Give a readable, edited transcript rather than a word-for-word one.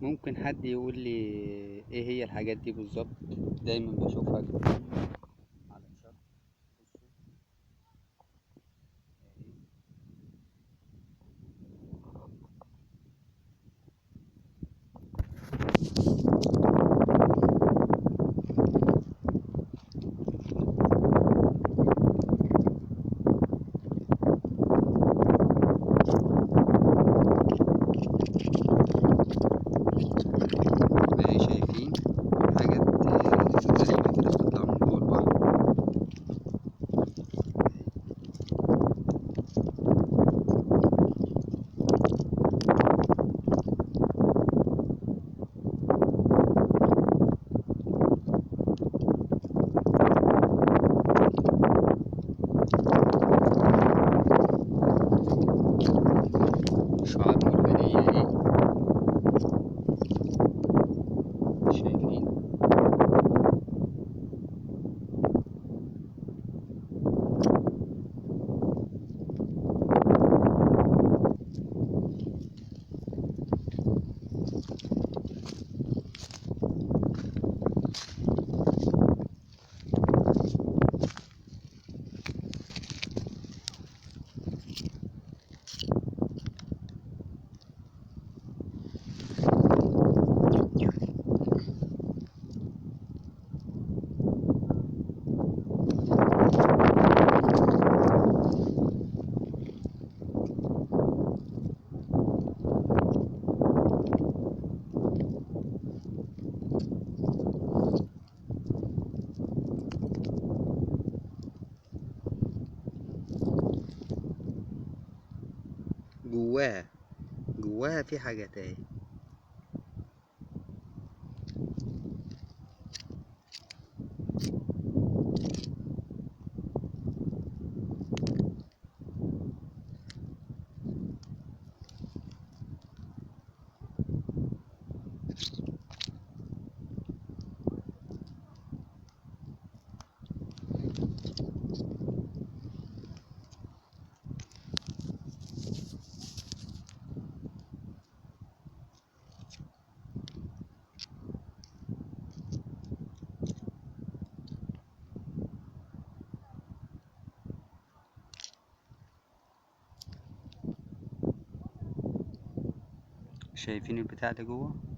ممكن حد يقول لي ايه هي الحاجات دي بالظبط؟ دايما بشوفها كتير على الشط. بصوا اهي. اهي شايفين حاجات غريبة كده بتطلع من جوه البحر. شعاب مرجانية اهي. شايفين؟ جواها في حاجات اهي. شايفين البتاع ده جوه؟